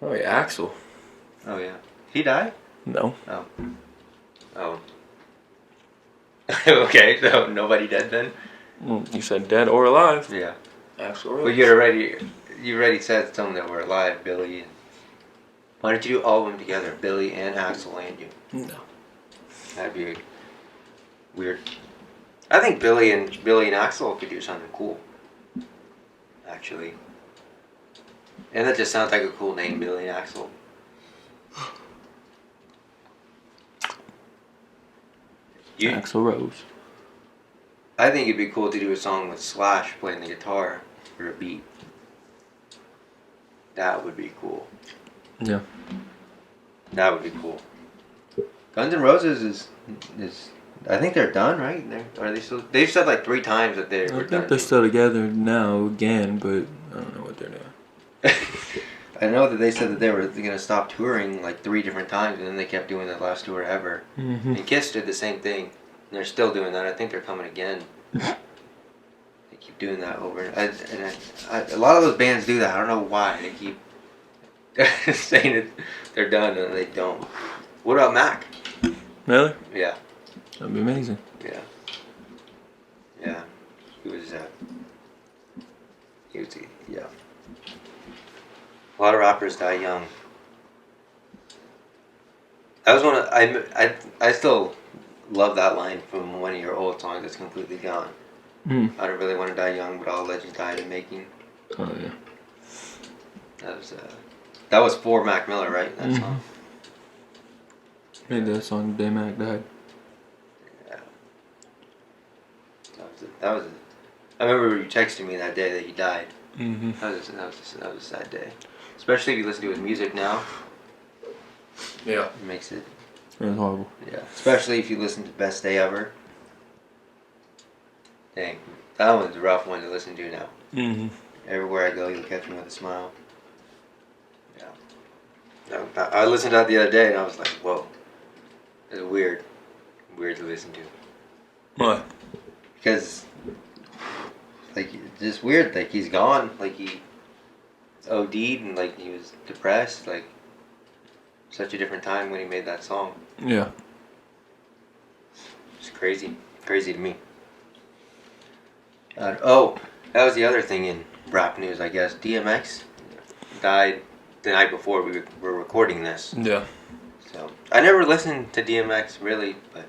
Oh, yeah, Axel. Oh yeah. He died? No. Oh. Okay, so nobody dead then? You said dead or alive. Yeah. Axel Well, Rose. you already said some that were alive, Billy. Why don't you do all of them together, Billy and Axel and you? No. That'd be weird. I think Billy and Axel could do something cool. Actually. And that just sounds like a cool name, Billy and Axel. Axel Rose. I think it'd be cool to do a song with Slash playing the guitar for a beat. That would be cool. Yeah. That would be cool. Guns N' Roses is I think they're done, right? Are they still? They've said like 3 times that they I were think done. they're still together now again, but I don't know what they're doing. I know that they said that they were going to stop touring like 3 different times, and then they kept doing the last tour ever. Mm-hmm. And Kiss did the same thing. And they're still doing that. I think they're coming again. They keep doing that over. A lot of those bands do that. I don't know why. They keep saying that they're done, and they don't. What about Mac? Really? Yeah. That'd be amazing. Yeah. Yeah. He was, yeah. A lot of rappers die young. That was one of, I still love that line from one of your old songs that's completely gone. I don't really want to die young, but all legends die in making. Oh, yeah. That was for Mac Miller, right? That song? Made that song the day Mac died. Yeah. That was I remember you texted me that day that he died. Mm-hmm. That was a sad day. Especially if you listen to his music now. Yeah. It makes it... It was horrible. Yeah. Especially if you listen to Best Day Ever. Dang. That one's a rough one to listen to now. Mm-hmm. Everywhere I go, you'll catch me with a smile. Yeah. I listened to that the other day and I was like, whoa. It's weird. Weird to listen to. What? Because, like, just weird. Like he's gone. Like he OD'd and like he was depressed. Like such a different time when he made that song. Yeah. It's crazy to me. Oh, that was the other thing in rap news, I guess. DMX died the night before we were recording this. Yeah. So I never listened to DMX really, but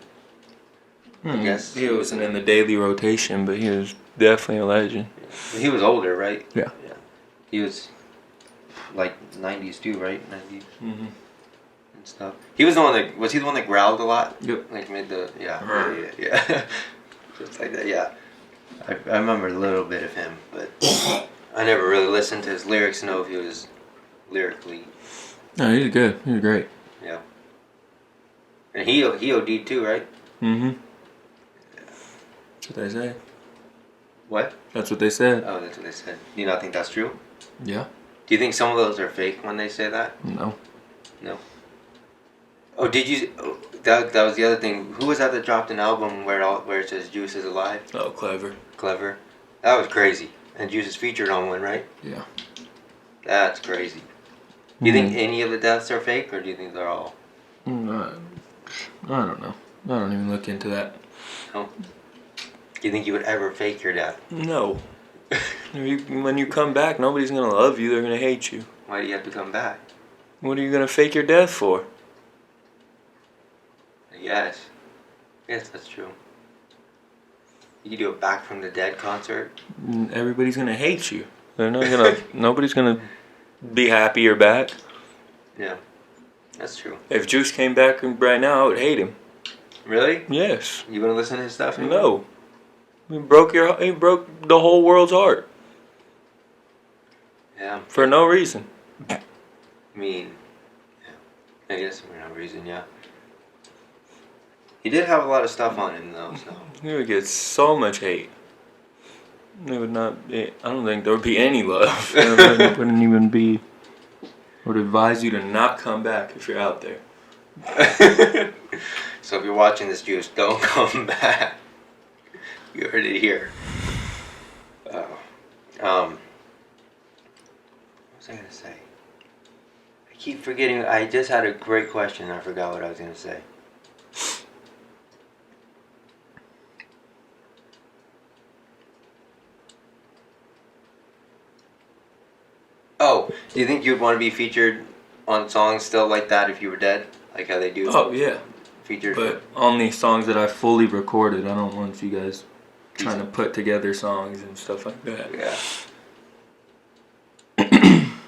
I guess he wasn't in the daily rotation, but he was definitely a legend. he was older, right? Yeah. He was like 90s too, right? 90s Mm-hmm. and stuff. He was the one that was he the one that growled a lot? Yep. Like made the yeah. Just like that, yeah. I remember a little bit of him, but I never really listened to his lyrics to know if he was lyrically. No, he's good. He's great. Yeah. And he OD'd too, right? Mm-hmm. That's what they say. What? That's what they said. Oh, that's what they said. Do you not think that's true? Yeah. Do you think some of those are fake when they say that? No. No. Oh, did you? Oh, that was the other thing. Who was that dropped an album where it says Juice is alive? Oh, clever. Clever. That was crazy. And Juice is featured on one, right? Yeah. That's crazy. Do you think any of the deaths are fake, or do you think they're all? I don't know. I don't even look into that. No. Do you think you would ever fake your death? No. When you come back, nobody's gonna love you. They're gonna hate you. Why do you have to come back? What are you gonna fake your death for? Yes. Yes, that's true. You could do a Back from the Dead concert. Everybody's gonna hate you. They're not gonna. Nobody's gonna be happy you're back. Yeah, that's true. If Juice came back right now, I would hate him. Really? Yes. You wouldn't listen to his stuff anymore? No. He broke the whole world's heart Yeah. for no reason. I mean, yeah. I guess for no reason, yeah. He did have a lot of stuff on him, though, so. He would get so much hate. There would not be, I don't think there would be any love. There wouldn't even be. I would advise you to not come back if you're out there. So if you're watching this, Juice, don't come back. You heard it here. What was I going to say? I keep forgetting. I just had a great question. I forgot what I was going to say. Oh, do you think you'd want to be featured on songs still like that if you were dead? Like how they do? Oh, yeah. Featured? But only songs that I fully recorded. I don't want you guys trying to put together songs and stuff like that. Yeah.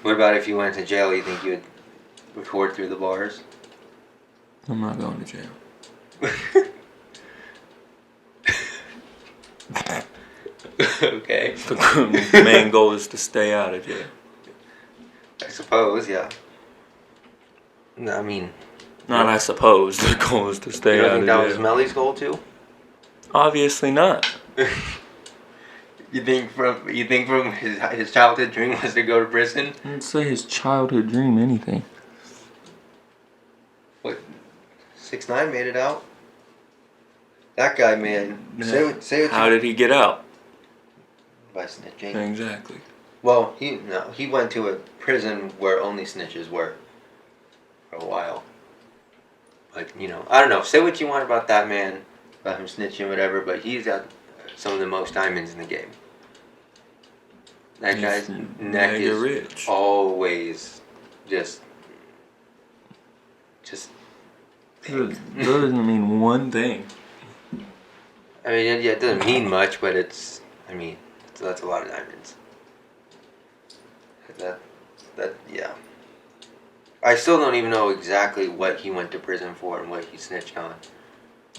What about if you went to jail? You think you would record through the bars? I'm not going to jail. Okay. The main goal is to stay out of jail. I suppose, yeah. No, I mean, Not I suppose. The goal is to stay you don't out think of that jail. was Melly's goal too? Obviously not. You think from his childhood dream was to go to prison? I didn't say his childhood dream anything. What? 6ix9ine made it out. That guy, man. Say what How did he get out? by snitching. Exactly. Well, he went to a prison where only snitches were for a while. But I don't know. Say what you want about that man, about him snitching, whatever. But he's got some of the most diamonds in the game. That guy's neck is rich. always just. That doesn't mean one thing. I mean, yeah, it doesn't mean much, but that's a lot of diamonds. Yeah. I still don't even know exactly what he went to prison for and what he snitched on.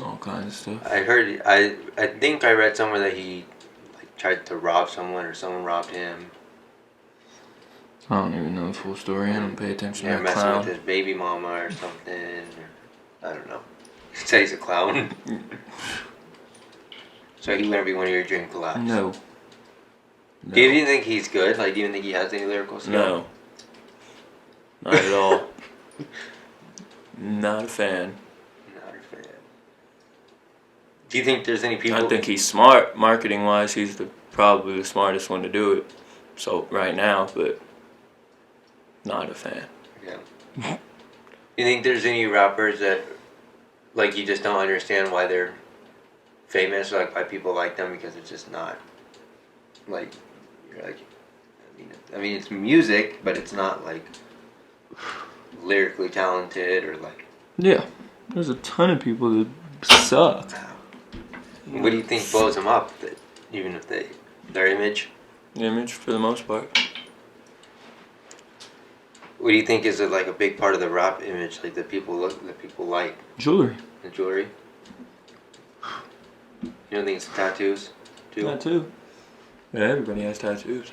All kinds of stuff. I think I read somewhere that he tried to rob someone or someone robbed him. I don't even know the full story. I don't pay attention Yeah, to that messing clown. with his baby mama or something. Or, I don't know. Say he's a clown. So he wouldn't be one of your dream collabs. No. Do you even think he's good? Like, do you even think he has any lyrical skill? No. Not at all. Not a fan. Not a fan. Do you think there's any people? I think he's smart. Marketing wise, he's the probably the smartest one to do it. So right now, but not a fan. Yeah. You think there's any rappers that, like, you just don't understand why they're famous, or like why people like them, because it's just not, like, you're like, I mean, it's music, but it's not like lyrically talented or like. Yeah, there's a ton of people that suck. What do you think blows them up? That even if their image. Image for the most part. What do you think is like a big part of the rap image, like that people like? Jewelry. The jewelry. You don't think it's the tattoos, too? Tattoo. Yeah, everybody has tattoos.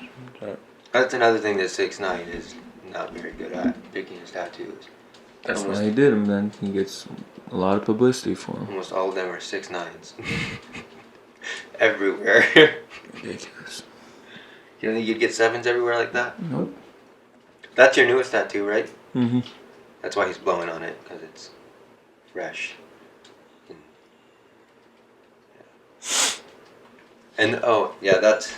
That's another thing that 6ix9ine is not very good at, picking his tattoos. That's why he did them. Then he gets a lot of publicity for them. Almost all of them are 6ix9ines. Everywhere. Ridiculous. You don't think you'd get 7s everywhere like that? Nope. That's your newest tattoo, right? Mm-hmm. That's why he's blowing on it, because it's fresh. And oh yeah, that's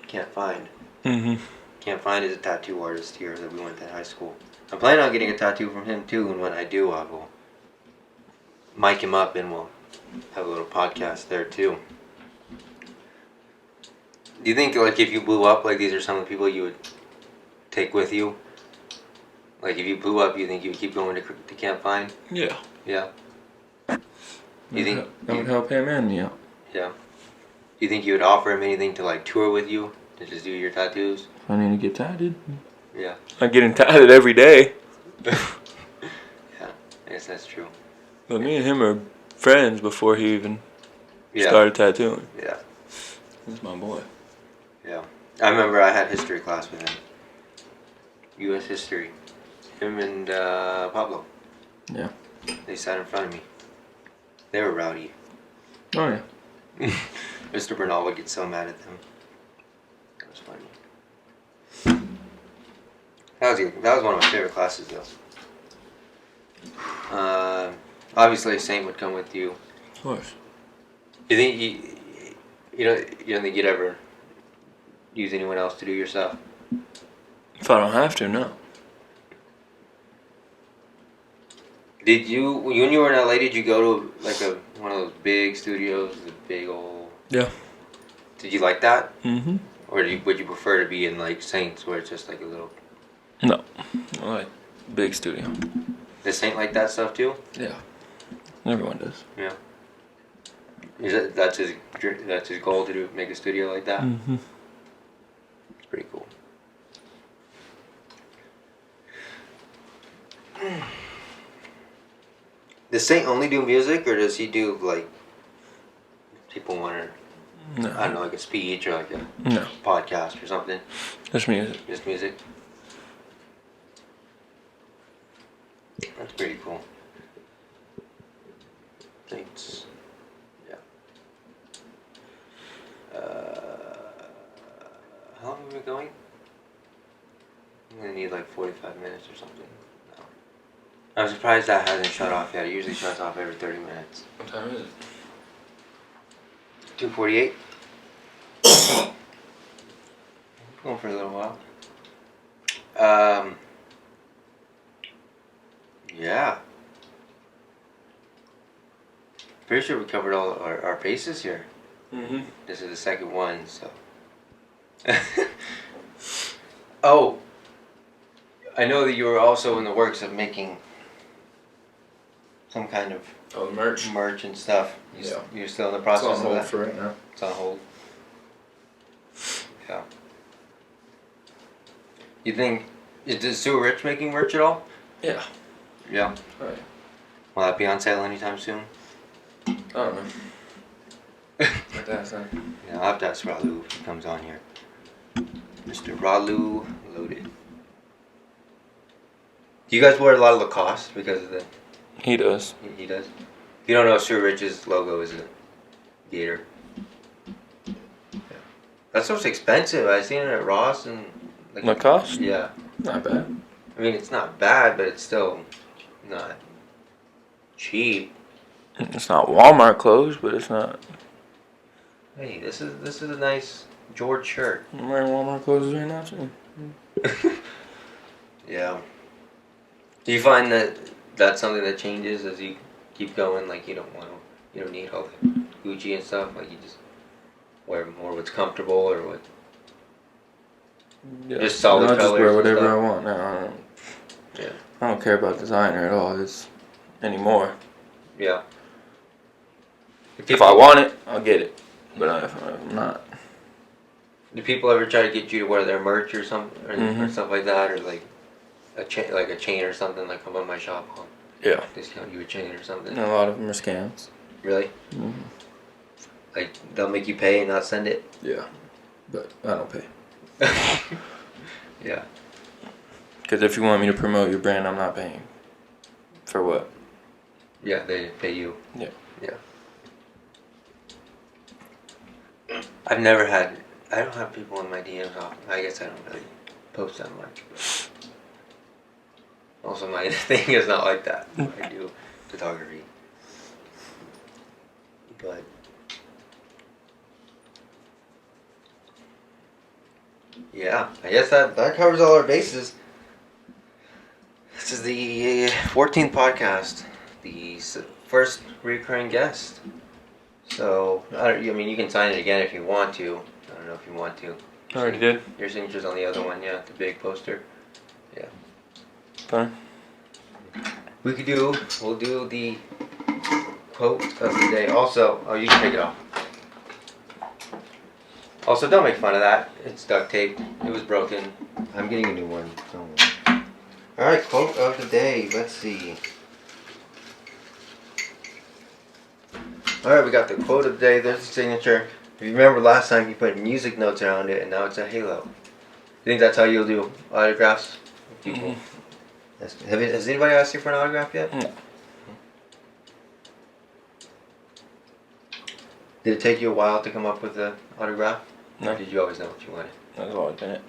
Can't Find. Mm-hmm. Can't Find is a tattoo artist here that we went to high school. I'm planning on getting a tattoo from him too, and when I do, I will mic him up and we'll have a little podcast there too. Do you think, like, if you blew up, like, these are some of the people you would take with you? Like, if you blew up, you think you would keep going to Can't Find? Yeah. Yeah. You think that would help him and me out? Yeah. You think you would offer him anything to, like, tour with you to just do your tattoos? If I need to get tatted. Yeah. I'm getting tatted every day. Yeah, I guess that's true. But me and him are friends before he even started tattooing. Yeah. He's my boy. Yeah. I remember I had history class with him. U.S. history. Him and Pablo. Yeah. They sat in front of me. They were rowdy. Oh, yeah. Mr. Bernal would get so mad at them. That was funny. That was one of my favorite classes, though. Obviously, Saint would come with you. Of course. You think you don't think you'd ever use anyone else to do your stuff? If I don't have to, no. Did you, when you were in LA, did you go to like one of those big studios, the big old? Yeah. Did you like that? Mm-hmm. Or would you prefer to be in like Saints, where it's just like a little? No. I like big studio. Does Saint like that stuff too? Yeah. Everyone does. Yeah. That's his goal to make a studio like that? Mm-hmm. It's pretty cool. Does Saint only do music, or does he do, like, people want to, No. I don't know, like a speech or like a No. podcast or something? Just music. Just music? That's pretty cool. Thanks. Yeah. How long have we been going? I'm gonna need like 45 minutes or something. No. I'm surprised that hasn't shut off yet. It usually shuts off every 30 minutes. What time is it? 2:48. Going for a little while. Yeah. Pretty sure we covered all our bases here. Mm-hmm. This is the second one, so. Oh, I know that you were also in the works of making some kind of merch and stuff. You're still in the process It's on hold of that? for right now. It's on hold. Yeah. You think, is Sue Rich making merch at all? Yeah. Yeah. Oh, yeah. Will that be on sale anytime soon? I don't know. Like that, son. Yeah, I'll have to ask Ralu if he comes on here. Mr. Ralu Loaded. Do you guys wear a lot of Lacoste because of the... He does. He does? If you don't know, Sue Rich's logo is a gator. Yeah. That stuff's expensive. I seen it at Ross and... Like, Lacoste? Yeah. Not bad. I mean, it's not bad, but it's still not cheap. It's not Walmart clothes, but it's not. Hey, this is a nice George shirt. I'm wearing Walmart clothes right now too. Yeah. Do you find that that's something that changes as you keep going? Like you don't need all the Gucci and stuff. Like you just wear more what's comfortable or what? Yeah. Just solid I just colors wear and whatever stuff? I want now. Yeah. I don't care about designer at all. It's anymore. Yeah. If I want it, I'll get it. But if I'm not. Do people ever try to get you to wear their merch or something or Mhm. stuff like that, or like a chain or something? Like come on my shop, I'll Yeah. discount you a chain or something. And a lot of them are scams. Really? Mhm. Like they'll make you pay and not send it? Yeah. But I don't pay. Yeah. Because if you want me to promote your brand, I'm not paying. For what? Yeah, they pay you. Yeah. Yeah. I don't have people in my DMs often. I guess I don't really post that much. But also, my thing is not like that. I do photography. But yeah, I guess that covers all our bases. This is the 14th podcast, the first recurring guest. So, I mean, you can sign it again if you want to. I don't know if you want to. I already did. Your signature's on the other one, yeah, the big poster. Yeah. Fine. We'll do the quote of the day. Also, oh, you can take it off. Also, don't make fun of that. It's duct tape. It was broken. I'm getting a new one. Oh. Alright, quote of the day. Let's see. Alright, we got the quote of the day. There's the signature. If you remember last time, you put music notes around it, and now it's a halo. You think that's how you'll do autographs with people? Mm-hmm. Has anybody asked you for an autograph yet? No. Did it take you a while to come up with the autograph? No. Or did you always know what you wanted? That's always been it.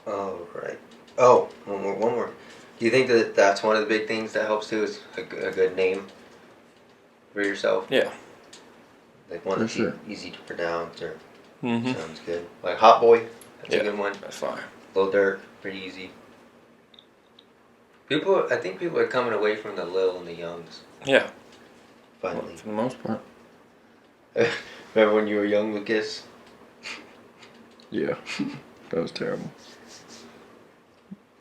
Alright. Oh, one more. Do you think that that's one of the big things that helps too, is a good name for yourself? Yeah. Like one For that's sure. easy to pronounce or Mm-hmm. sounds good. Like Hot Boy, that's Yeah. a good one. That's fine. Lil Durk, pretty easy. I think people are coming away from the Lil and the Youngs. Yeah. Finally. For the most part. Remember when you were young, Lucas? Yeah. That was terrible.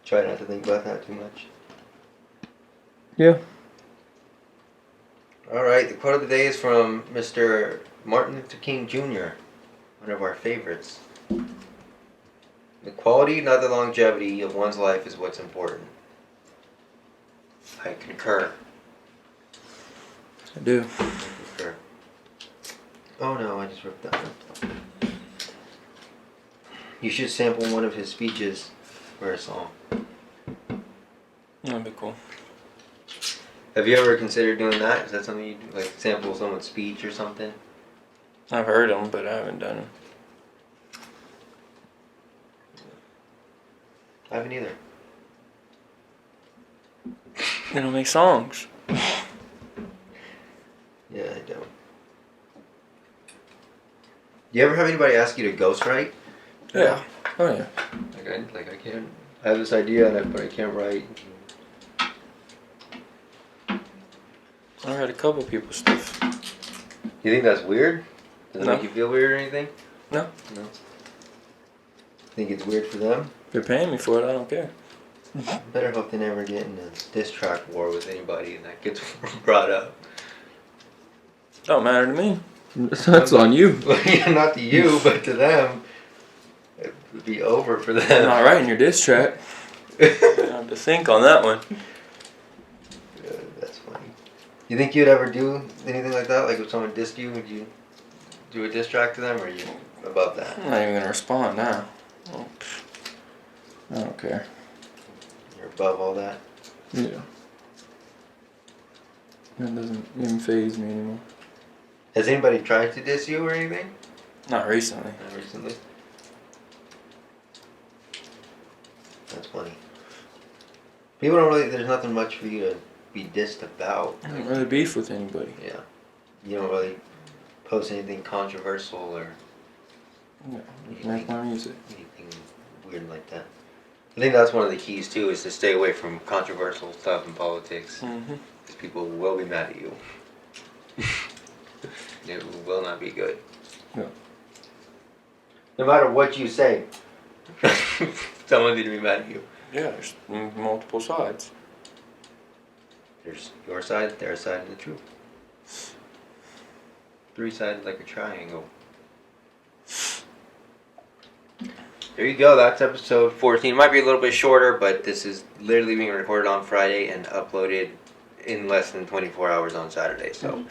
Try not to think about that too much. Yeah. Alright, the quote of the day is from Mr. Martin Luther King Jr., one of our favorites. The quality, not the longevity, of one's life is what's important. I concur. I do. I concur. Oh no, I just ripped that up. You should sample one of his speeches for a song. That'd be cool. Have you ever considered doing that? Is that something you do? Like sample someone's speech or something? I've heard them, but I haven't done them. I haven't either. They don't make songs. Yeah, I don't. Do you ever have anybody ask you to ghostwrite? Yeah. Oh yeah. I can't. I have this idea, but I can't write. I heard a couple people stuff. You think that's weird? Does it No. make you feel weird or anything? No. No. Think it's weird for them? If you're paying me for it, I don't care. Better hope they never get in a diss track war with anybody and that gets brought up. Don't matter to me. That's on you. Not to you, but to them. It would be over for I'm them. not writing your diss track. I have to think on that one. That's funny. You think you'd ever do anything like that? Like if someone dissed you, would you do a diss track to them, or are you above that? I'm not even gonna respond now. Oh, I don't care. You're above all that? Yeah. That doesn't even faze me anymore. Has anybody tried to diss you or anything? Not recently. Not recently? That's funny. People don't really, there's nothing much for you to be dissed about. I don't really beef with anybody. Yeah. You don't really post anything controversial or Yeah, make my music. anything weird like that. I think that's one of the keys too, is to stay away from controversial stuff in politics. Mm-hmm. Because people will be mad at you. It will not be good. Yeah. No matter what you say, someone's going to be mad at you. Yeah, there's multiple sides. There's your side, their side, and the truth. 3 sided like a triangle. There you go, that's episode 14. It might be a little bit shorter, but this is literally being recorded on Friday and uploaded in less than 24 hours on Saturday. So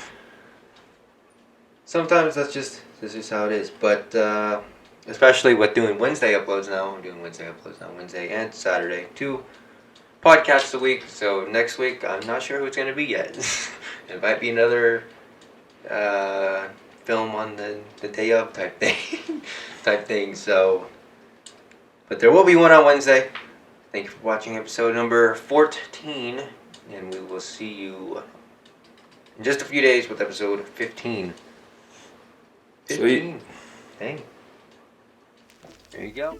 sometimes this is how it is. But especially with doing Wednesday uploads now, I'm doing Wednesday uploads now, Wednesday and Saturday. 2 podcasts a week. So next week, I'm not sure who it's going to be yet. It might be another film on the day of type thing. So, but there will be one on Wednesday. Thank you for watching episode number 14, and we will see you in just a few days with episode 15. Sweet. Dang. There you go.